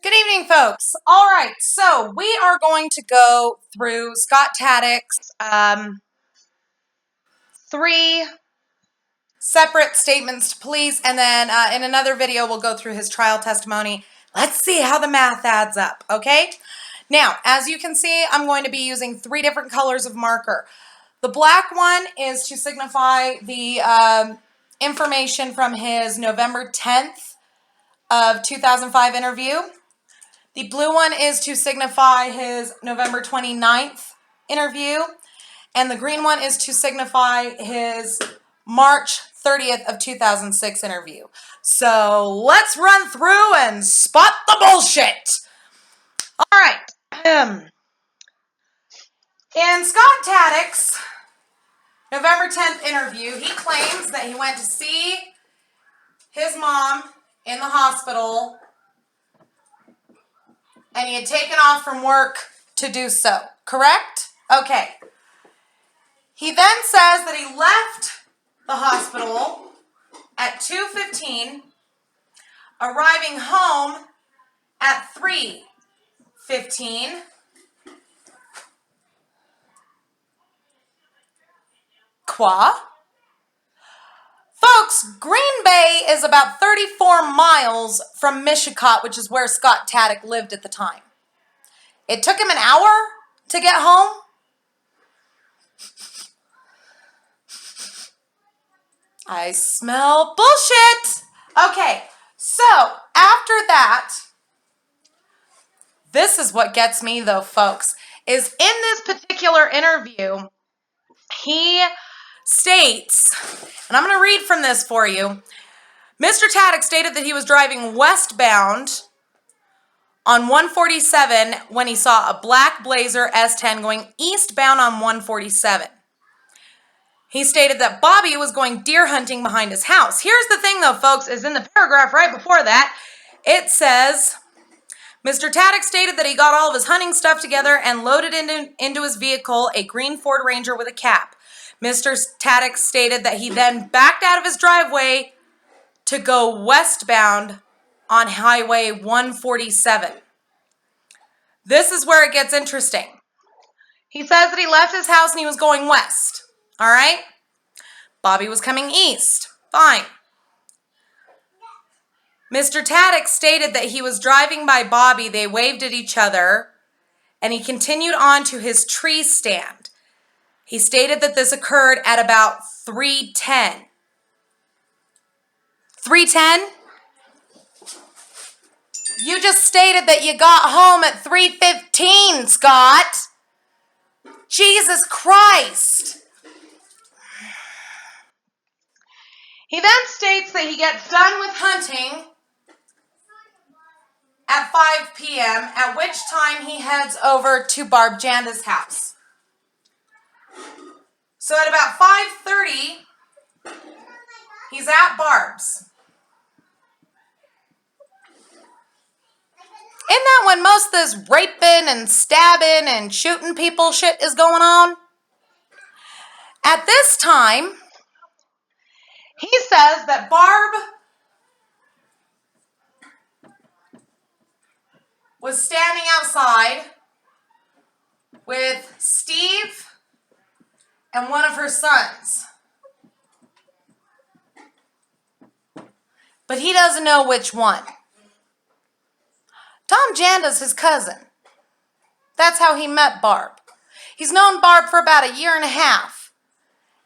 Good evening, folks. All right, so we are going to go through Scott Taddick's three separate statements to police, and then in another video we'll go through his trial testimony. Let's see how the math adds up, okay? Now, as you can see, I'm going to be using three different colors of marker. The black one is to signify the information from his November 10th of 2005 interview. The blue one is to signify his November 29th interview, and the green one is to signify his March 30th of 2006 interview. So let's run through and spot the bullshit. All right. In Scott Taddick's November 10th interview, he claims that he went to see his mom in the hospital and he had taken off from work to do so, correct? Okay. He then says that he left the hospital at 2:15, arriving home at 3:15. Folks, Green Bay is about 34 miles from Michigan, which is where Scott Taddick lived at the time. It took him an hour to get home. I smell bullshit. Okay, so after that, this is what gets me though, folks, is in this particular interview, he states, and I'm going to read from this for you. Mr. Taddick stated that he was driving westbound on 147 when he saw a black Blazer S10 going eastbound on 147. He stated that Bobby was going deer hunting behind his house. Here's the thing though, folks, is in the paragraph right before that, it says, Mr. Taddick stated that he got all of his hunting stuff together and loaded into his vehicle a green Ford Ranger with a cap. Mr. Taddick stated that he then backed out of his driveway to go westbound on Highway 147. This is where it gets interesting. He says that he left his house and he was going west. All right? Bobby was coming east. Fine. Mr. Taddick stated that he was driving by Bobby. They waved at each other, and he continued on to his tree stand. He stated that this occurred at about 3:10. 3:10? You just stated that you got home at 3:15, Scott. Jesus Christ. He then states that he gets done with hunting at 5 p.m., at which time he heads over to Barb Janda's house. So at about 5:30, he's at Barb's. Isn't that when most of this raping and stabbing and shooting people shit is going on? At this time, he says that Barb was standing outside with Steve and one of her sons. But he doesn't know which one. Tom Janda's his cousin. That's how he met Barb. He's known Barb for about 1.5 years.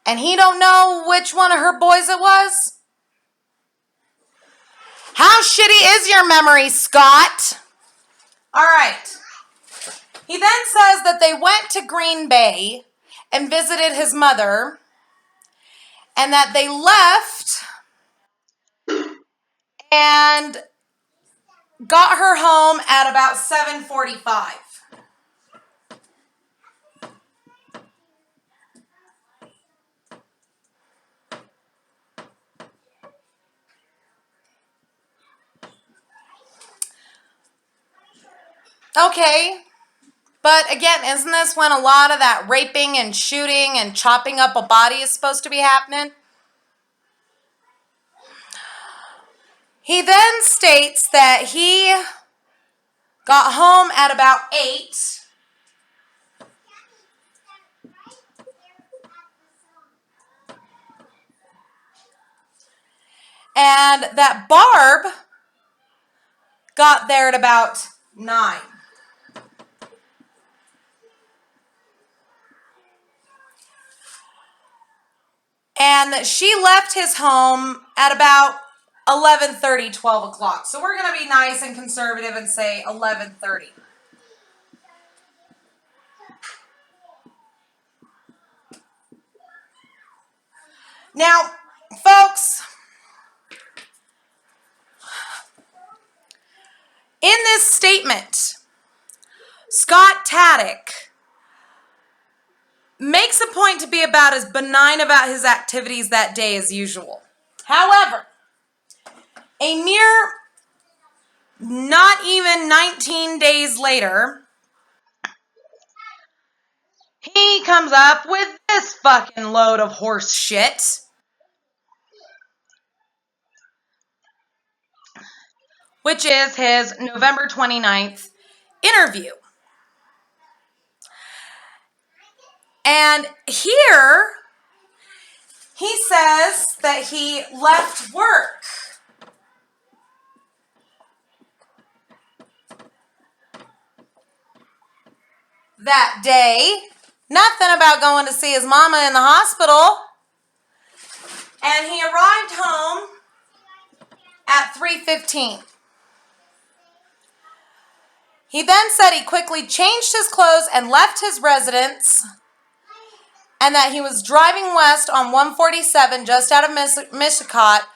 And he don't know which one of her boys it was? How shitty is your memory, Scott? All right. He then says that they went to Green Bay and visited his mother, and that they left and got her home at about 7:45. Okay, but again, isn't this when a lot of that raping and shooting and chopping up a body is supposed to be happening? He then states that he got home at about 8. And that Barb got there at about 9. And she left his home at about 11:30, 12 o'clock. So we're going to be nice and conservative and say 11:30. Now, folks, in this statement, Scott Taddick makes a point to be about as benign about his activities that day as usual. However, a mere not even 19 days later, he comes up with this fucking load of horse shit. Which is his November 29th interview. And here, he says that he left work that day. Nothing about going to see his mama in the hospital. And he arrived home at 3:15. He then said he quickly changed his clothes and left his residence, and that he was driving west on 147 just out of Mishicot,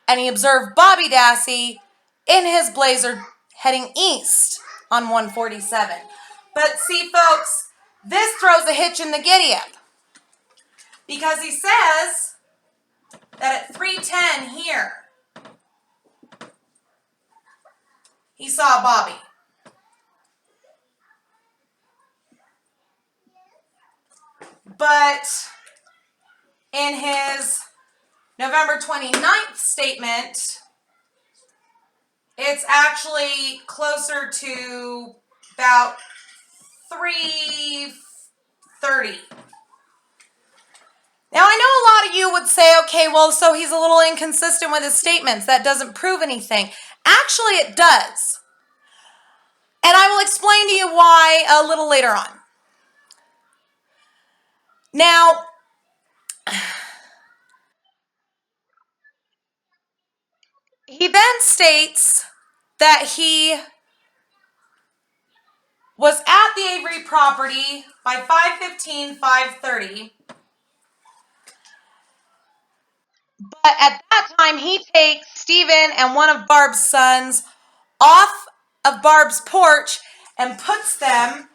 and he observed Bobby Dassey in his Blazer heading east on 147. But see, folks, this throws a hitch in the giddy-up, because he says that at 3:10 here, he saw Bobby. But in his November 29th statement, it's actually closer to about 3:30. Now, I know a lot of you would say, okay, well, so he's a little inconsistent with his statements. That doesn't prove anything. Actually, it does. And I will explain to you why a little later on. Now, he then states that he was at the Avery property by 5:15, 5:30. But at that time, he takes Stephen and one of Barb's sons off of Barb's porch and puts them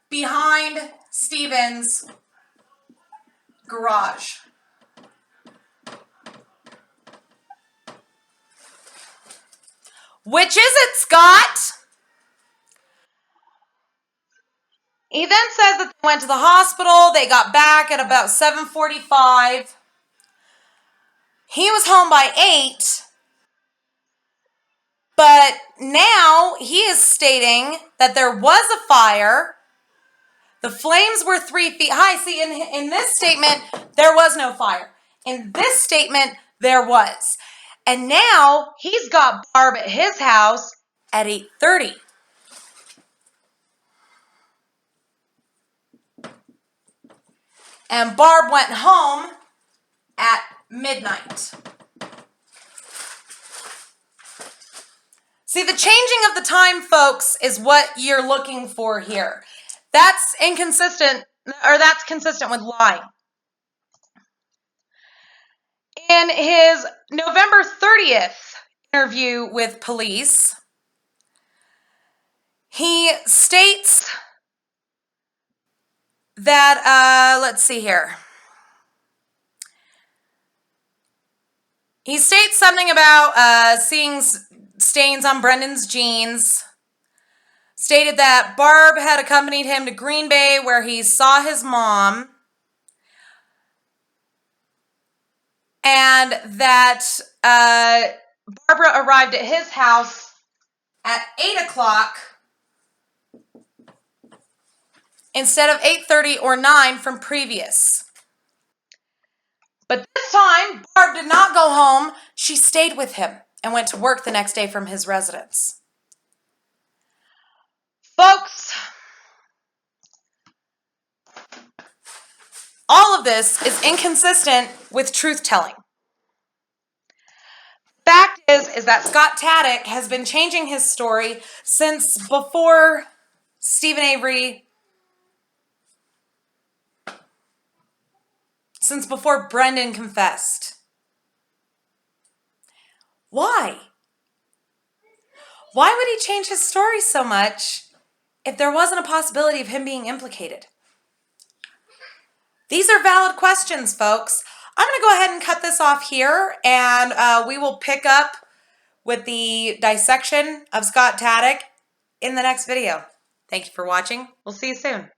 behind Stephen's garage. Which is it, Scott? He then says that they went to the hospital. They got back at about 7:45. He was home by 8. But now he is stating that there was a fire. The flames were 3 feet high. See, in this statement, there was no fire. In this statement, there was. And now he's got Barb at his house at 8:30. And Barb went home at midnight. See, the changing of the time, folks, is what you're looking for here. That's inconsistent, or that's consistent with lying. In his November 30th interview with police, he states that, let's see here. He states something about seeing stains on Brendan's jeans. Stated that Barb had accompanied him to Green Bay where he saw his mom. And that Barbara arrived at his house at 8 o'clock instead of 8:30 or 9 from previous. But this time, Barb did not go home. She stayed with him and went to work the next day from his residence. Folks, all of this is inconsistent with truth-telling. Fact is that Scott Taddick has been changing his story since before Stephen Avery, since before Brendan confessed. Why? Why would he change his story so much if there wasn't a possibility of him being implicated? These are valid questions, folks. I'm going to go ahead and cut this off here, and we will pick up with the dissection of Scott Taddick in the next video. Thank you for watching. We'll see you soon.